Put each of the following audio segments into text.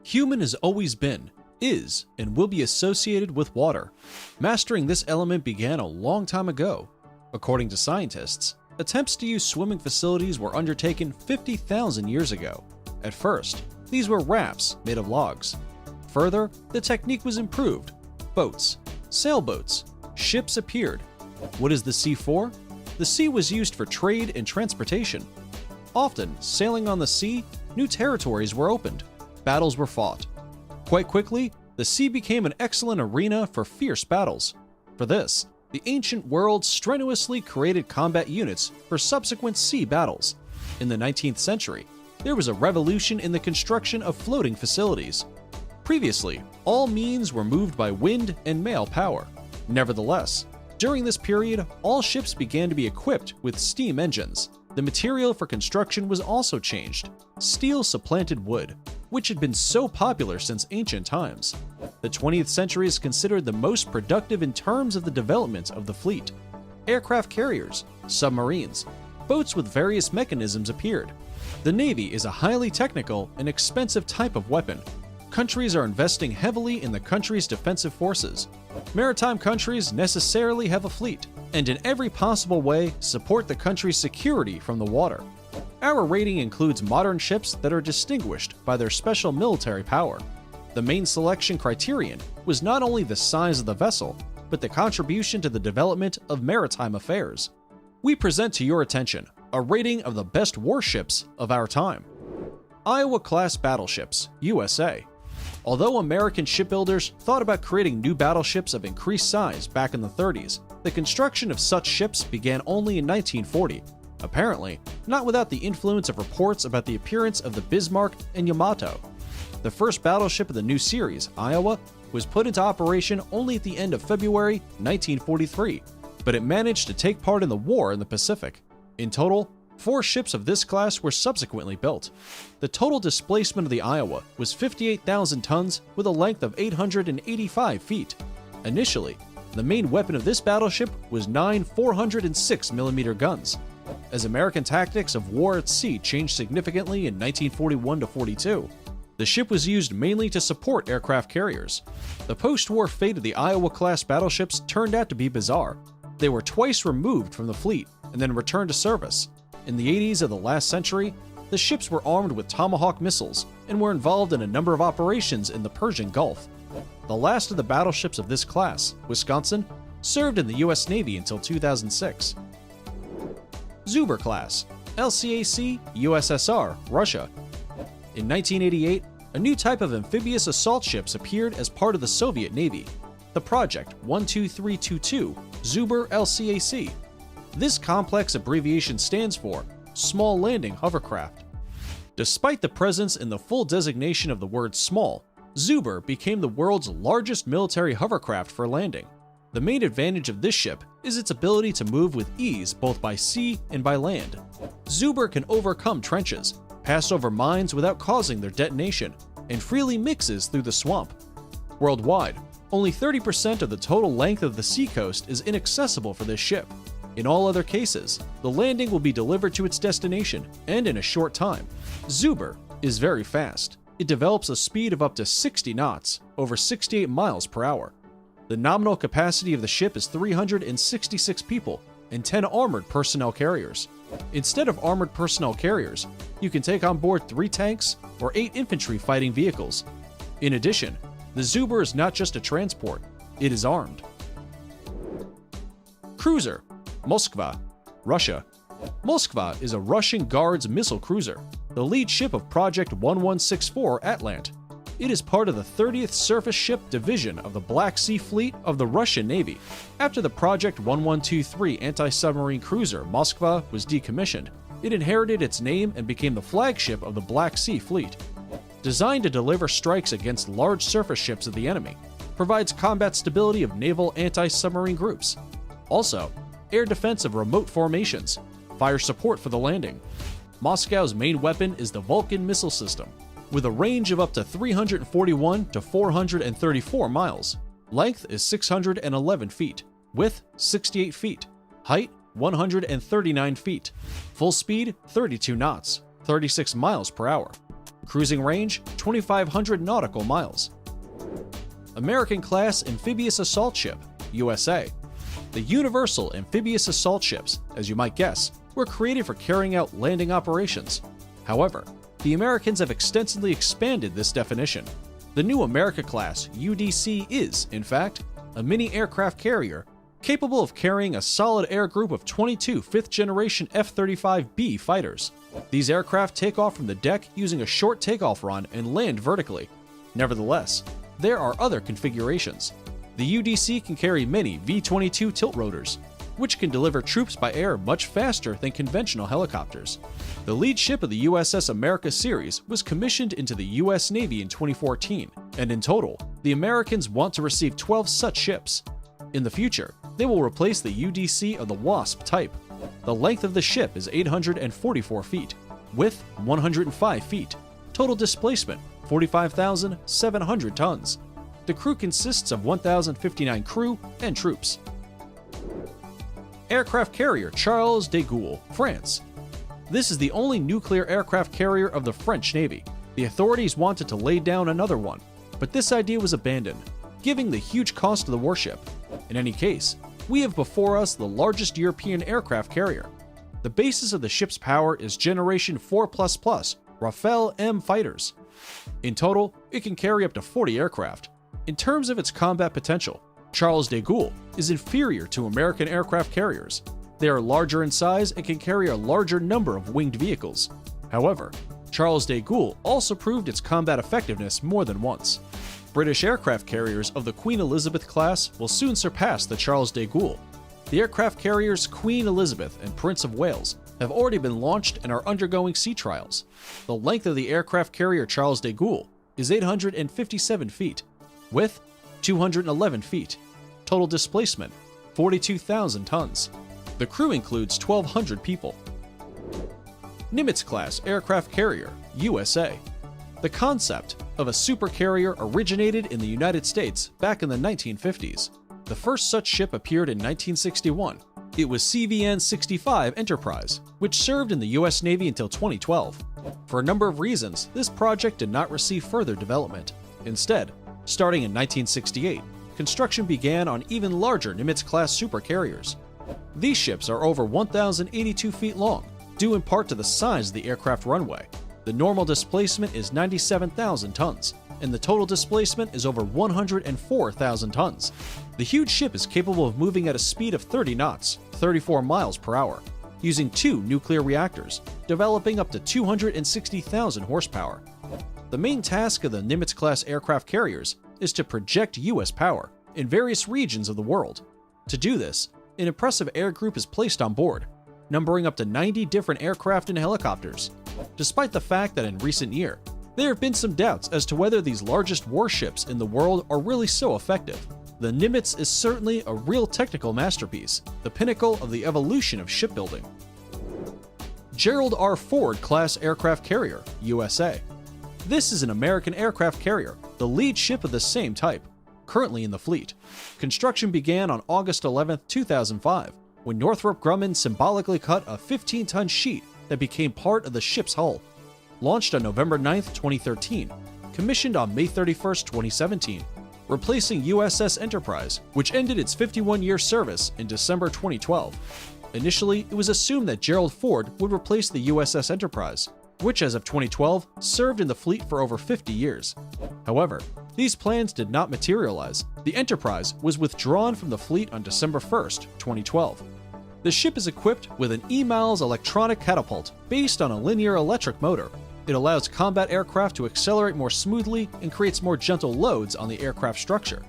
Human has always been, is, and will be associated with water. Mastering this element began a long time ago. According to scientists, attempts to use swimming facilities were undertaken 50,000 years ago. At first, these were rafts made of logs. Further, the technique was improved. Boats, sailboats, ships appeared. What is the sea for? The sea was used for trade and transportation. Often, sailing on the sea, new territories were opened. Battles were fought. Quite quickly, the sea became an excellent arena for fierce battles. For this, the ancient world strenuously created combat units for subsequent sea battles. In the 19th century, there was a revolution in the construction of floating facilities. Previously, all means were moved by wind and mail power. Nevertheless, during this period, all ships began to be equipped with steam engines. The material for construction was also changed. Steel supplanted wood, which had been so popular since ancient times. The 20th century is considered the most productive in terms of the development of the fleet. Aircraft carriers, submarines, boats with various mechanisms appeared. The Navy is a highly technical and expensive type of weapon. Countries are investing heavily in the country's defensive forces. Maritime countries necessarily have a fleet, and in every possible way support the country's security from the water. Our rating includes modern ships that are distinguished by their special military power. The main selection criterion was not only the size of the vessel, but the contribution to the development of maritime affairs. We present to your attention a rating of the best warships of our time. Iowa-class battleships, USA. Although American shipbuilders thought about creating new battleships of increased size back in the 30s, the construction of such ships began only in 1940. Apparently, not without the influence of reports about the appearance of the Bismarck and Yamato. The first battleship of the new series, Iowa, was put into operation only at the end of February 1943, but it managed to take part in the war in the Pacific. In total, 4 ships of this class were subsequently built. The total displacement of the Iowa was 58,000 tons with a length of 885 feet. Initially, the main weapon of this battleship was 9 406mm guns. As American tactics of war at sea changed significantly in 1941 to 42, the ship was used mainly to support aircraft carriers. The post-war fate of the Iowa-class battleships turned out to be bizarre. They were twice removed from the fleet and then returned to service. In the 80s of the last century, the ships were armed with Tomahawk missiles and were involved in a number of operations in the Persian Gulf. The last of the battleships of this class, Wisconsin, served in the U.S. Navy until 2006. Zubr class, LCAC, USSR, Russia. In 1988, a new type of amphibious assault ships appeared as part of the Soviet Navy, the Project 12322 Zubr LCAC. This complex abbreviation stands for Small Landing Hovercraft. Despite the presence in the full designation of the word small, Zubr became the world's largest military hovercraft for landing. The main advantage of this ship is its ability to move with ease both by sea and by land. Zubr can overcome trenches, pass over mines without causing their detonation, and freely mixes through the swamp. Worldwide, only 30% of the total length of the seacoast is inaccessible for this ship. In all other cases, the landing will be delivered to its destination, and in a short time. Zubr is very fast. It develops a speed of up to 60 knots, over 68 miles per hour. The nominal capacity of the ship is 366 people and 10 armored personnel carriers. Instead of armored personnel carriers, you can take on board 3 tanks or 8 infantry fighting vehicles. In addition, the Zubr is not just a transport, it is armed. Cruiser, Moskva, Russia. Moskva is a Russian Guards missile cruiser, the lead ship of Project 1164 Atlant. It is part of the 30th Surface Ship Division of the Black Sea Fleet of the Russian Navy. After the Project 1123 anti-submarine cruiser Moskva was decommissioned, it inherited its name and became the flagship of the Black Sea Fleet. Designed to deliver strikes against large surface ships of the enemy, provides combat stability of naval anti-submarine groups. Also, air defense of remote formations, fire support for the landing. Moscow's main weapon is the Vulcan missile system, with a range of up to 341 to 434 miles. Length is 611 feet, width 68 feet, height 139 feet, full speed 32 knots, 36 miles per hour. Cruising range, 2,500 nautical miles. American-class amphibious assault ship, USA. The Universal Amphibious Assault Ships, as you might guess, were created for carrying out landing operations. However, the Americans have extensively expanded this definition. The new America-class UDC is, in fact, a mini aircraft carrier capable of carrying a solid air group of 22 fifth-generation F-35B fighters. These aircraft take off from the deck using a short takeoff run and land vertically. Nevertheless, there are other configurations. The UDC can carry many V-22 tilt rotors, which can deliver troops by air much faster than conventional helicopters. The lead ship of the USS America series was commissioned into the US Navy in 2014, and in total, the Americans want to receive 12 such ships. In the future, they will replace the UDC of the Wasp type. The length of the ship is 844 feet, width 105 feet, total displacement 45,700 tons. The crew consists of 1,059 crew and troops. Aircraft carrier Charles de Gaulle, France. This is the only nuclear aircraft carrier of the French Navy. The authorities wanted to lay down another one, but this idea was abandoned, given the huge cost of the warship. In any case, we have before us the largest European aircraft carrier. The basis of the ship's power is Generation 4++ Rafale M fighters. In total, it can carry up to 40 aircraft. In terms of its combat potential, Charles de Gaulle is inferior to American aircraft carriers. They are larger in size and can carry a larger number of winged vehicles. However, Charles de Gaulle also proved its combat effectiveness more than once. British aircraft carriers of the Queen Elizabeth class will soon surpass the Charles de Gaulle. The aircraft carriers Queen Elizabeth and Prince of Wales have already been launched and are undergoing sea trials. The length of the aircraft carrier Charles de Gaulle is 857 feet, width 211 feet, total displacement 42,000 tons. The crew includes 1,200 people. Nimitz-class aircraft carrier, USA. The concept of a supercarrier originated in the United States back in the 1950s. The first such ship appeared in 1961. It was CVN-65 Enterprise, which served in the US Navy until 2012. For a number of reasons, this project did not receive further development. Instead, starting in 1968, construction began on even larger Nimitz-class supercarriers. These ships are over 1,082 feet long, due in part to the size of the aircraft runway. The normal displacement is 97,000 tons, and the total displacement is over 104,000 tons. The huge ship is capable of moving at a speed of 30 knots, 34 miles per hour, using 2 nuclear reactors, developing up to 260,000 horsepower. The main task of the Nimitz-class aircraft carriers is to project US power in various regions of the world. To do this, an impressive air group is placed on board, numbering up to 90 different aircraft and helicopters. Despite the fact that in recent years, there have been some doubts as to whether these largest warships in the world are really so effective. The Nimitz is certainly a real technical masterpiece, the pinnacle of the evolution of shipbuilding. Gerald R. Ford class aircraft carrier, USA. This is an American aircraft carrier, the lead ship of the same type, currently in the fleet. Construction began on August 11, 2005, when Northrop Grumman symbolically cut a 15-ton sheet that became part of the ship's hull. Launched on November 9, 2013, commissioned on May 31, 2017, replacing USS Enterprise, which ended its 51-year service in December 2012. Initially, it was assumed that Gerald Ford would replace the USS Enterprise, which as of 2012 served in the fleet for over 50 years. However, these plans did not materialize. The Enterprise was withdrawn from the fleet on December 1, 2012. The ship is equipped with an E-Miles electronic catapult based on a linear electric motor. It allows combat aircraft to accelerate more smoothly and creates more gentle loads on the aircraft structure.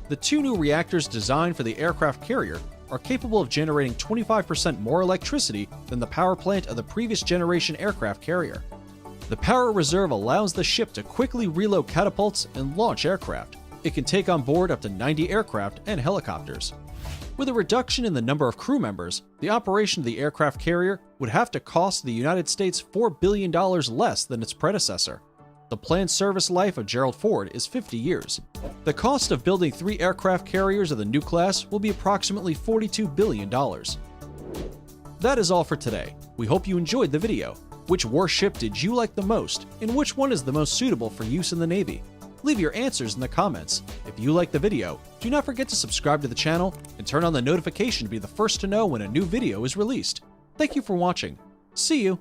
The 2 new reactors designed for the aircraft carrier are capable of generating 25% more electricity than the power plant of the previous generation aircraft carrier. The power reserve allows the ship to quickly reload catapults and launch aircraft. It can take on board up to 90 aircraft and helicopters. With a reduction in the number of crew members, the operation of the aircraft carrier would have to cost the United States $4 billion less than its predecessor. The planned service life of Gerald Ford is 50 years. The cost of building 3 aircraft carriers of the new class will be approximately $42 billion. That is all for today. We hope you enjoyed the video. Which warship did you like the most, and which one is the most suitable for use in the Navy? Leave your answers in the comments. If you liked the video, do not forget to subscribe to the channel and turn on the notification to be the first to know when a new video is released. Thank you for watching. See you!